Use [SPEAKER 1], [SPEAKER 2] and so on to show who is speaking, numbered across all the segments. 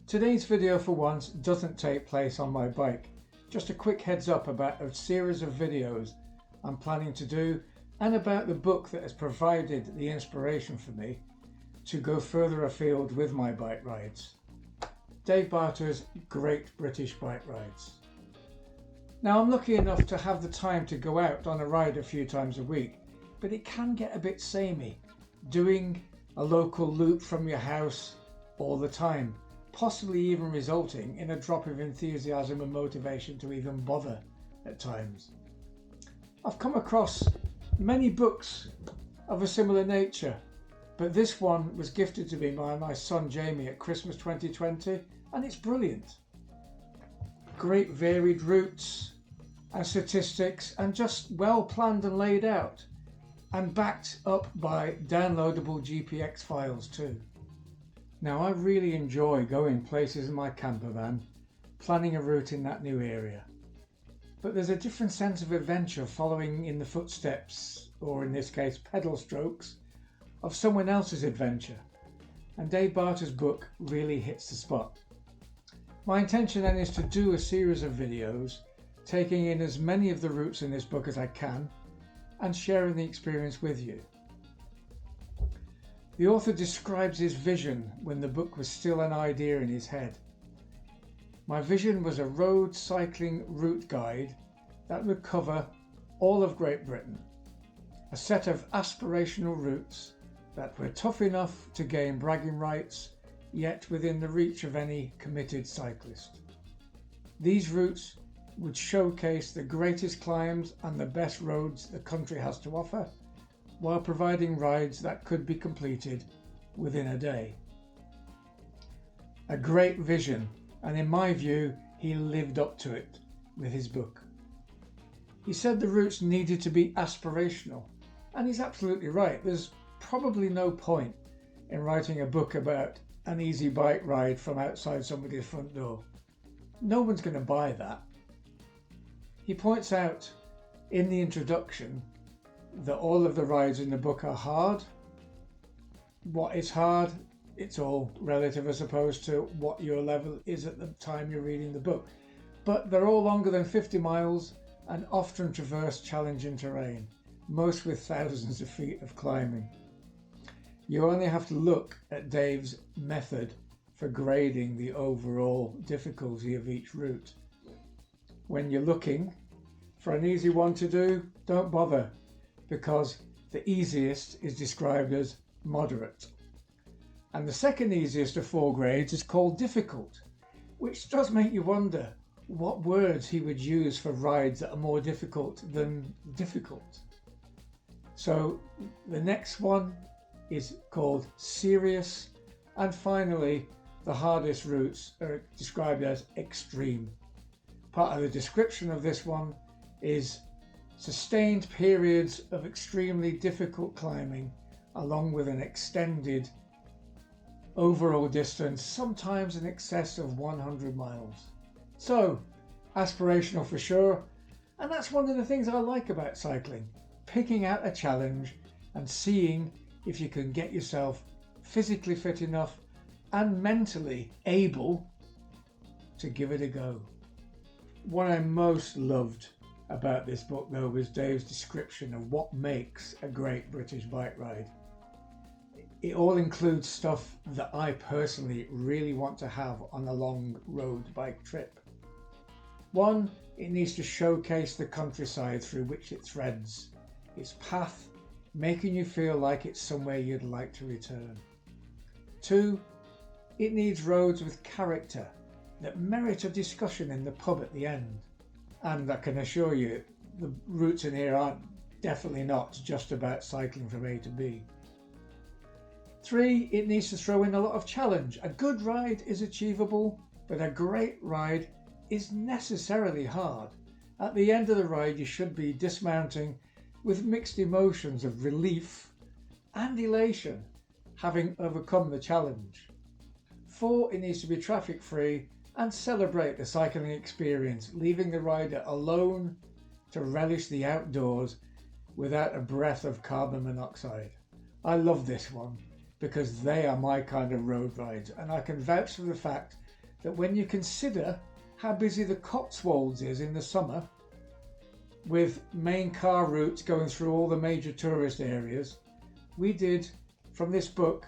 [SPEAKER 1] Today's video for once doesn't take place on my bike. Just a quick heads up about a series of videos I'm planning to do and about the book that has provided the inspiration for me to go further afield with my bike rides. Dave Barter's Great British Bike Rides. Now I'm lucky enough to have the time to go out on a ride a few times a week, but it can get a bit samey doing a local loop from your house all the time, possibly even resulting in a drop of enthusiasm and motivation to even bother at times. I've come across many books of a similar nature, but this one was gifted to me by my son Jamie at Christmas 2020, and it's brilliant. Great varied routes and statistics, and just well planned and laid out, and backed up by downloadable GPX files too. Now I really enjoy going places in my camper van, planning a route in that new area. But there's a different sense of adventure following in the footsteps, or in this case pedal strokes, of someone else's adventure. And Dave Barter's book really hits the spot. My intention then is to do a series of videos, taking in as many of the routes in this book as I can, and sharing the experience with you. The author describes his vision when the book was still an idea in his head. My vision was a road cycling route guide that would cover all of Great Britain, a set of aspirational routes that were tough enough to gain bragging rights, yet within the reach of any committed cyclist. These routes would showcase the greatest climbs and the best roads the country has to offer, while providing rides that could be completed within a day. A great vision, and in my view, he lived up to it with his book. He said the routes needed to be aspirational, and he's absolutely right. There's probably no point in writing a book about an easy bike ride from outside somebody's front door. No one's going to buy that. He points out in the introduction that all of the rides in the book are hard. What is hard? It's all relative as opposed to what your level is at the time you're reading the book. But they're all longer than 50 miles and often traverse challenging terrain, most with thousands of feet of climbing. You only have to look at Dave's method for grading the overall difficulty of each route. When you're looking for an easy one to do, don't bother, because the easiest is described as moderate. And the second easiest of 4 grades is called difficult, which does make you wonder what words he would use for rides that are more difficult than difficult. So the next one is called serious, and finally the hardest routes are described as extreme. Part of the description of this one is sustained periods of extremely difficult climbing along with an extended overall distance, sometimes in excess of 100 miles. So, aspirational for sure, and that's one of the things I like about cycling, picking out a challenge and seeing if you can get yourself physically fit enough and mentally able to give it a go. What I most loved about this book though was Dave's description of what makes a great British bike ride. It all includes stuff that I personally really want to have on a long road bike trip. 1, it needs to showcase the countryside through which it threads, its path, making you feel like it's somewhere you'd like to return. 2, it needs roads with character that merit a discussion in the pub at the end. And I can assure you, the routes in here aren't definitely not just about cycling from A to B. 3, it needs to throw in a lot of challenge. A good ride is achievable, but a great ride is necessarily hard. At the end of the ride, you should be dismounting with mixed emotions of relief and elation, having overcome the challenge. 4, it needs to be traffic free and celebrate the cycling experience, leaving the rider alone to relish the outdoors without a breath of carbon monoxide. I love this one because they are my kind of road rides, and I can vouch for the fact that when you consider how busy the Cotswolds is in the summer, with main car routes going through all the major tourist areas, we did, from this book,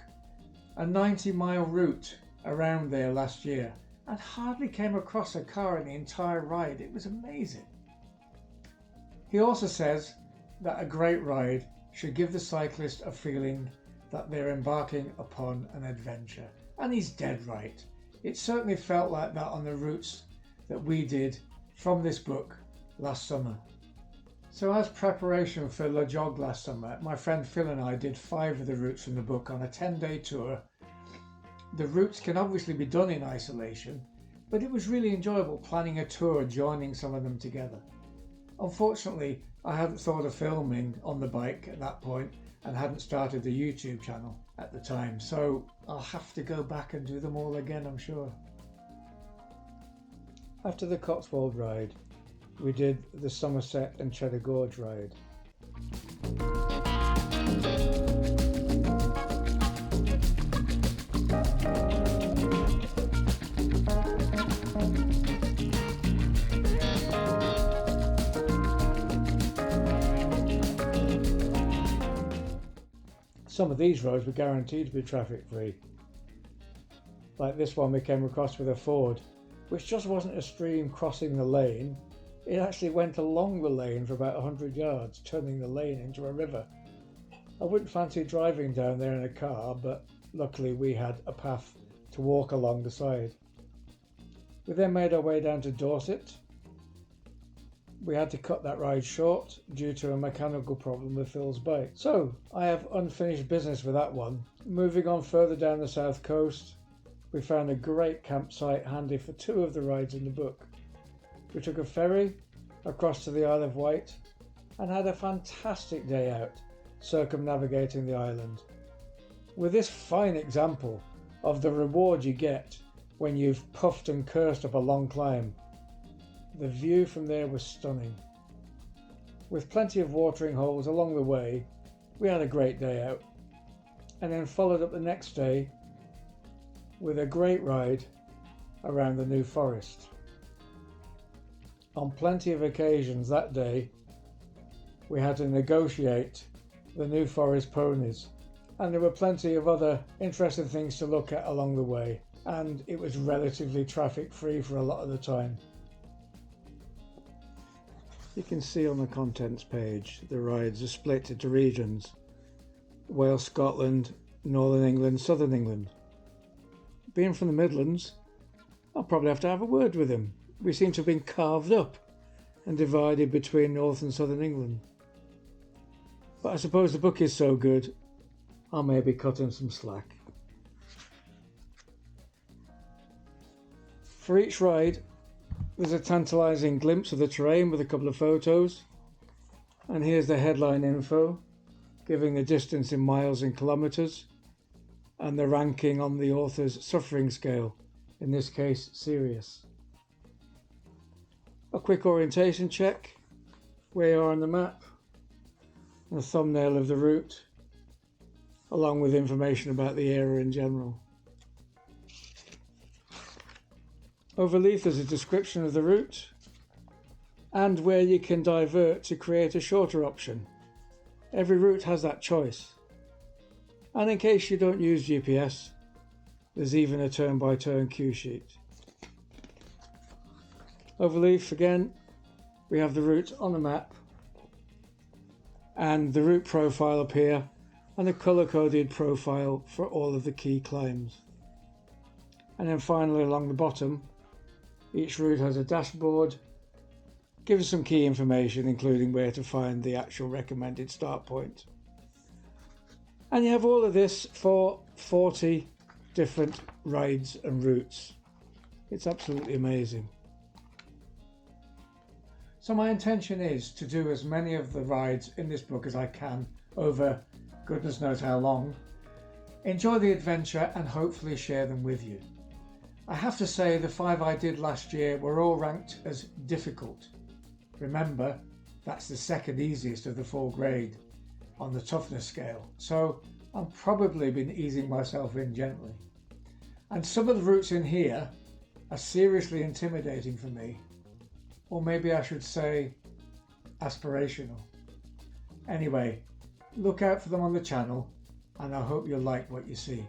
[SPEAKER 1] a 90-mile route around there last year and hardly came across a car in the entire ride. It was amazing. He also says that a great ride should give the cyclist a feeling that they're embarking upon an adventure. And he's dead right. It certainly felt like that on the routes that we did from this book last summer. So as preparation for Le Jog last summer, my friend Phil and I did 5 of the routes from the book on a 10-day tour. The routes can obviously be done in isolation, but it was really enjoyable planning a tour, joining some of them together. Unfortunately, I hadn't thought of filming on the bike at that point and hadn't started the YouTube channel at the time, so I'll have to go back and do them all again, I'm sure. After the Cotswold ride, we did the Somerset and Cheddar Gorge ride. Some of these roads were guaranteed to be traffic free. Like this one we came across with a ford, which just wasn't a stream crossing the lane. It actually went along the lane for about 100 yards, turning the lane into a river. I wouldn't fancy driving down there in a car, but luckily we had a path to walk along the side. We then made our way down to Dorset. We had to cut that ride short due to a mechanical problem with Phil's bike. So I have unfinished business with that one. Moving on further down the south coast, we found a great campsite handy for 2 of the rides in the book. We took a ferry across to the Isle of Wight and had a fantastic day out circumnavigating the island. With this fine example of the reward you get when you've puffed and cursed up a long climb. The view from there was stunning. With plenty of watering holes along the way, we had a great day out, and then followed up the next day with a great ride around the New Forest. On plenty of occasions that day, we had to negotiate the New Forest ponies, and there were plenty of other interesting things to look at along the way, and it was relatively traffic free for a lot of the time. You can see on the contents page the rides are split into regions: Wales, Scotland, Northern England, Southern England. Being from the Midlands, I'll probably have to have a word with him. We seem to have been carved up and divided between North and Southern England. But I suppose the book is so good, I'll maybe cut him some slack. For each ride, there's a tantalising glimpse of the terrain with a couple of photos. And here's the headline info, giving the distance in miles and kilometres, and the ranking on the author's suffering scale, in this case, serious. A quick orientation check, where you are on the map, and a thumbnail of the route, along with information about the area in general. Overleaf there's a description of the route and where you can divert to create a shorter option. Every route has that choice. And in case you don't use GPS, there's even a turn-by-turn cue sheet. Overleaf again, we have the route on the map and the route profile up here and a colour-coded profile for all of the key climbs. And then finally along the bottom, each route has a dashboard, gives some key information including where to find the actual recommended start point. And you have all of this for 40 different rides and routes. It's absolutely amazing. So my intention is to do as many of the rides in this book as I can over goodness knows how long, enjoy the adventure and hopefully share them with you. I have to say the 5 I did last year were all ranked as difficult. Remember, that's the second easiest of the 4 grade on the toughness scale, so I've probably been easing myself in gently. And some of the routes in here are seriously intimidating for me, or maybe I should say aspirational. Anyway, look out for them on the channel, and I hope you'll like what you see.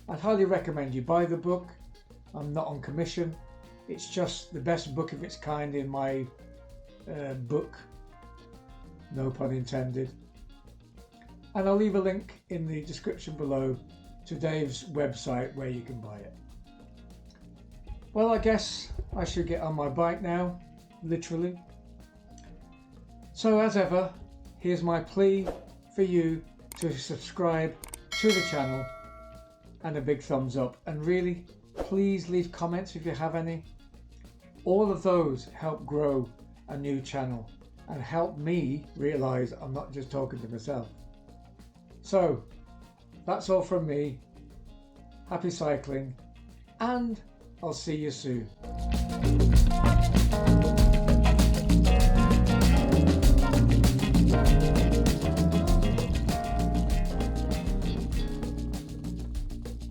[SPEAKER 1] I'd highly recommend you buy the book. I'm not on commission. It's just the best book of its kind in my book, no pun intended. And I'll leave a link in the description below to Dave's website where you can buy it. Well, I guess I should get on my bike now, literally. So as ever, here's my plea for you to subscribe to the channel and a big thumbs up, and really please leave comments if you have any. All of those help grow a new channel and help me realise I'm not just talking to myself. So that's all from me. Happy cycling, and I'll see you soon.